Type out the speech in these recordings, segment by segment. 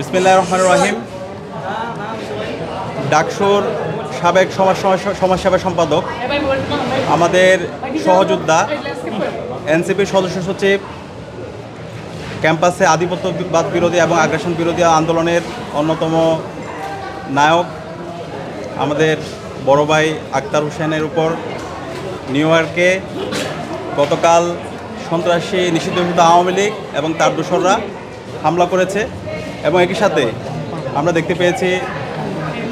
বিসমিল্লাহির রহমানির রহিম। ডাকসুর সাবেক সমাজসেবা সম্পাদক, আমাদের সহযোদ্ধা, এনসিপির সদস্য সচিব, ক্যাম্পাসে আধিপত্যবাদ বিরোধী এবং আগ্রাসন বিরোধী আন্দোলনের অন্যতম নায়ক আমাদের বড় ভাই আক্তার হোসেনের উপর নিউ ইয়র্কে গতকাল সন্ত্রাসী নিষিদ্ধ আওয়ামী লীগ এবং তার দোসররা হামলা করেছে। এবং একই সাথে আমরা দেখতে পেয়েছি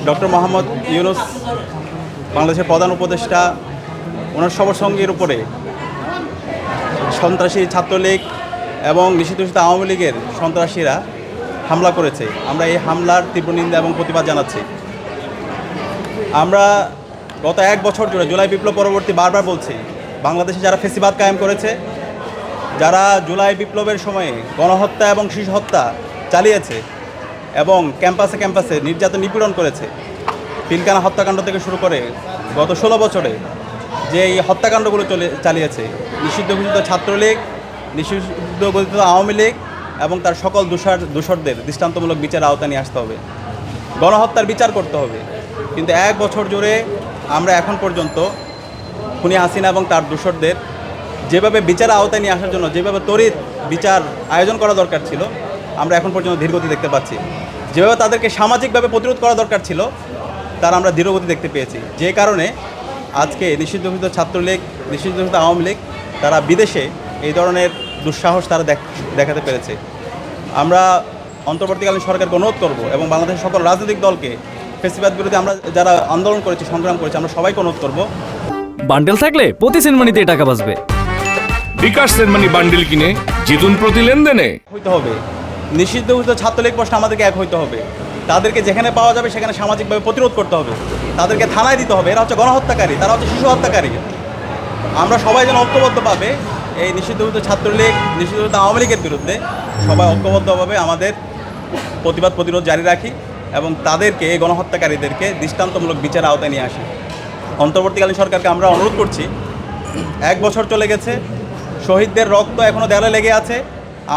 ডক্টর মোহাম্মদ ইউনূস, বাংলাদেশের প্রধান উপদেষ্টা, ওনার সঙ্গীর উপরে সন্ত্রাসী ছাত্রলীগ এবং নিষিদ্ধ আওয়ামী লীগের সন্ত্রাসীরা হামলা করেছে। আমরা এই হামলার তীব্র নিন্দা এবং প্রতিবাদ জানাচ্ছি। আমরা গত এক বছর জুড়ে জুলাই বিপ্লব পরবর্তী বারবার বলছি, বাংলাদেশে যারা ফ্যাসিবাদ কায়েম করেছে, যারা জুলাই বিপ্লবের সময়ে গণহত্যা এবং শিশু হত্যা চালিয়েছে এবং ক্যাম্পাসে নির্যাতন নিপীড়ন করেছে, পিলখানা হত্যাকাণ্ড থেকে শুরু করে গত 16 বছরে যে এই হত্যাকাণ্ডগুলো চালিয়েছে, নিষিদ্ধ ঘোষিত ছাত্রলীগ, নিষিদ্ধ ঘোষিত আওয়ামী লীগ এবং তার সকল দোষরদের দৃষ্টান্তমূলক বিচার আওতায় নিয়ে আসতে হবে, গণহত্যার বিচার করতে হবে। কিন্তু এক বছর জুড়ে আমরা এখন পর্যন্ত খুনি হাসিনা এবং তার দোসরদের যেভাবে বিচার আওতায় নিয়ে আসার জন্য যেভাবে তড়িৎ বিচার আয়োজন করা দরকার ছিল, আমরা এখন পর্যন্ত ধীরগতি দেখতে পাচ্ছি। যেভাবে তাদেরকে সামাজিকভাবে প্রতিরোধ করা দরকার ছিল, তার আমরা ধীরগতি দেখতে পেয়েছি। যে কারণে আজকে নিষিদ্ধ ঘোষিত ছাত্রলীগ, নিষিদ্ধ ঘোষিত আওয়ামী লীগ তারা বিদেশে এই ধরনের দুঃসাহস তারা দেখাতে পেরেছে। আমরা অন্তর্বর্তীকালীন সরকারকে অনুরোধ করব এবং বাংলাদেশের সকল রাজনৈতিক দলকে ফ্যাসিবাদ বিরোধী আমরা যারা আন্দোলন করেছি, সংগ্রাম করেছি, আমরা সবাইকে অনুরোধ করব, বান্ডেল থাকলে প্রতি সেনমানিতে টাকা বাঁচবে। বিকাশ সেনমানি বান্ডেল কিনে জিতুন প্রতি লেনদেনে। হইতে হবে নিষিদ্ধ ঘোষিত ছাত্রলীগ প্রশ্ন আমাদেরকে এক হইতে হবে। তাদেরকে যেখানে পাওয়া যাবে সেখানে সামাজিকভাবে প্রতিরোধ করতে হবে, তাদেরকে থানায় দিতে হবে। এরা হচ্ছে গণহত্যাকারী, তারা হচ্ছে শিশু হত্যাকারী। আমরা সবাই যেন ঐক্যবদ্ধভাবে এই নিষিদ্ধ ঘোষিত ছাত্রলীগ, নিষিদ্ধ ঘোষিত আওয়ামী লীগের বিরুদ্ধে সবাই ঐক্যবদ্ধভাবে আমাদের প্রতিরোধ জারি রাখি এবং তাদেরকে, এই গণহত্যাকারীদেরকে দৃষ্টান্তমূলক বিচার আওতায় নিয়ে আসি। অন্তর্বর্তীকালীন সরকারকে আমরা অনুরোধ করছি, এক বছর চলে গেছে, শহীদদের রক্ত এখনও দেয়ালে লেগে আছে,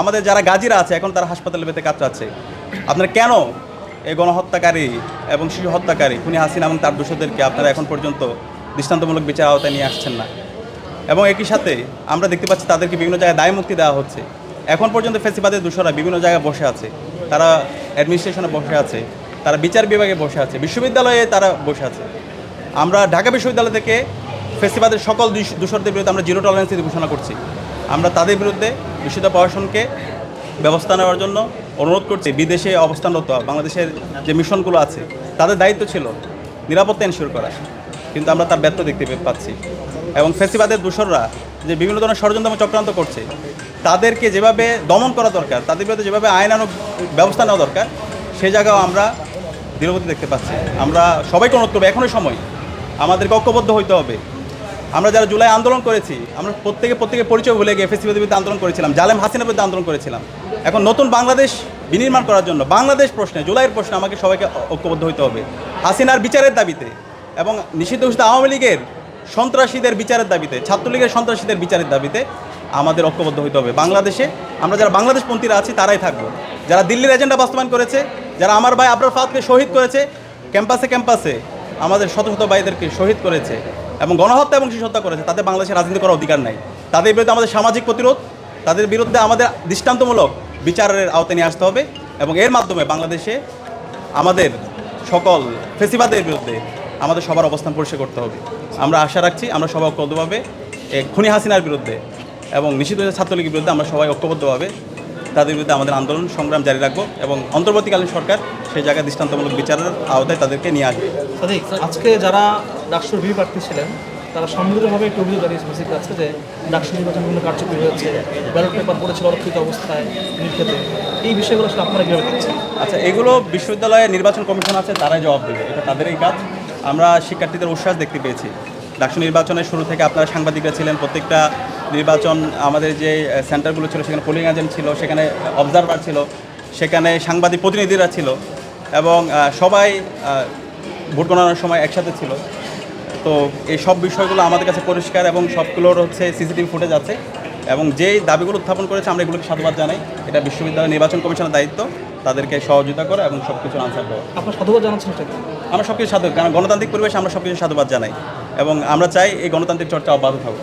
আমাদের যারা গাজীরা আছে এখন তারা হাসপাতালে বেঁধে কাতরাচ্ছে। আপনারা কেন এই গণহত্যাকারী এবং শিশু হত্যাকারী খুনি হাসিনা এবং তার দোষীদেরকে আপনারা এখন পর্যন্ত দৃষ্টান্তমূলক বিচার আওতায় নিয়ে আসছেন না? এবং একই সাথে আমরা দেখতে পাচ্ছি তাদেরকে বিভিন্ন জায়গায় দায় মুক্তি দেওয়া হচ্ছে। এখন পর্যন্ত ফ্যাসিবাদের দোষরা বিভিন্ন জায়গায় বসে আছে, তারা অ্যাডমিনিস্ট্রেশনে বসে আছে, তারা বিচার বিভাগে বসে আছে, বিশ্ববিদ্যালয়ে তারা বসে আছে। আমরা ঢাকা বিশ্ববিদ্যালয় থেকে ফ্যাসিবাদের সকল দোষরদের বিরুদ্ধে আমরা জিরো টলারেন্স ঘোষণা করছি। আমরা তাদের বিরুদ্ধে বিশুদ্ধ প্রশাসনকে ব্যবস্থা নেওয়ার জন্য অনুরোধ করছি। বিদেশে অবস্থানরত বাংলাদেশের যে মিশনগুলো আছে, তাদের দায়িত্ব ছিল নিরাপত্তা এনশিওর করা, কিন্তু আমরা তার ব্যর্থ দেখতে পাচ্ছি। এবং ফ্যাসিবাদের দোসররা যে বিভিন্ন ধরনের ষড়যন্ত্র এবং চক্রান্ত করছে, তাদেরকে যেভাবে দমন করা দরকার, তাদের বিরুদ্ধে যেভাবে আইনানুগ ব্যবস্থা নেওয়া দরকার, সেই জায়গাও আমরা ধীরগতি দেখতে পাচ্ছি। আমরা সবাইকে অনুরোধ করবো, এখনই সময়, আমাদেরকে ঐক্যবদ্ধ হইতে হবে। আমরা যারা জুলাই আন্দোলন করেছি, আমরা প্রত্যেকে পরিচয় ভুলে গিয়ে ফ্যাসিবাদের বিরুদ্ধে আন্দোলন করেছিলাম, জালেম হাসিনার বিরুদ্ধে আন্দোলন করেছিলাম। এখন নতুন বাংলাদেশ বিনির্মাণ করার জন্য বাংলাদেশ প্রশ্নে, জুলাইয়ের প্রশ্নে আমাকে সবাইকে ঐক্যবদ্ধ হইতে হবে। হাসিনার বিচারের দাবিতে এবং নিষিদ্ধ ঘোষিত আওয়ামী লীগের সন্ত্রাসীদের বিচারের দাবিতে, ছাত্রলীগের সন্ত্রাসীদের বিচারের দাবিতে আমাদের ঐক্যবদ্ধ হইতে হবে। বাংলাদেশে আমরা যারা বাংলাদেশপন্থীরা আছি তারাই থাকবো। যারা দিল্লির এজেন্ডা বাস্তবায়ন করেছে, যারা আমার ভাই আবরার ফাহাদকে শহীদ করেছে, ক্যাম্পাসে আমাদের শত শত ভাইদেরকে শহীদ করেছে এবং গণহত্যা এবং শিশু হত্যা করেছে, তাদের বাংলাদেশে রাজনীতি করার অধিকার নাই। তাদের বিরুদ্ধে আমাদের সামাজিক প্রতিরোধ, তাদের বিরুদ্ধে আমাদের দৃষ্টান্তমূলক বিচারের আওতায় নিয়ে আসতে হবে এবং এর মাধ্যমে বাংলাদেশে আমাদের সকল ফ্যাসিবাদের বিরুদ্ধে আমাদের সবার অবস্থান পরিষ্কার করতে হবে। আমরা আশা রাখছি আমরা সবাই ঐক্যবদ্ধভাবে খুনি হাসিনার বিরুদ্ধে এবং নিষিদ্ধ ছাত্রলীগের বিরুদ্ধে আমরা সবাই ঐক্যবদ্ধভাবে তাদের বিরুদ্ধে আমাদের আন্দোলন সংগ্রাম জারি রাখবো এবং অন্তর্বর্তীকালীন সরকার সেই জায়গায় দৃষ্টান্তমূলক বিচারের আওতায় তাদেরকে নিয়ে আসবে। আজকে যারা ডাকসুর ভিপি প্রার্থী ছিলেন, তারা সম্মিলিতভাবে একটু অভিযোগ জানিয়েছে বিসিবির কাছে যে ডাকসু নির্বাচনগুলো কার্যকরী হয়েছে, ব্যালট পেপার পড়েছিল অরক্ষিত অবস্থায় নির্ক্ষেপে। এই বিষয়গুলো আসলে আপনারা কীভাবে দেখছেন? আচ্ছা, এগুলো বিশ্ববিদ্যালয়ে নির্বাচন কমিশন আছে, তারাই জবাব দেবে, এটা তাদেরই কাজ। আমরা শিক্ষার্থীদের উচ্ছ্বাস দেখতে পেয়েছি। ডাকসু নির্বাচনের শুরু থেকে আপনারা সাংবাদিকরা ছিলেন, প্রত্যেকটা নির্বাচন আমাদের যে সেন্টারগুলো ছিল সেখানে পোলিং এজেন্ট ছিল, সেখানে অবজারভার ছিল, সেখানে সাংবাদিক প্রতিনিধিরা ছিল এবং সবাই ভোট গণনার সময় একসাথে ছিল। তো এই সব বিষয়গুলো আমাদের কাছে পরিষ্কার এবং সবগুলোর হচ্ছে সিসিটিভি ফুটেজ আছে এবং যেই দাবিগুলো উত্থাপন করেছে আমরা এগুলোকে সাধুবাদ জানাই। এটা বিশ্ববিদ্যালয় নির্বাচন কমিশনের দায়িত্ব। তাদেরকে সহযোগিতা করা এবং সব কিছুর আনসার দেওয়া। আপনার সাধুবাদ জানাচ্ছেন এটাকে? আমরা সব কিছু সাধু, কারণ গণতান্ত্রিক পরিবেশে আমরা সব কিছু সাধুবাদ জানাই এবং আমরা চাই এই গণতান্ত্রিক চর্চা অব্যাহত থাকুক।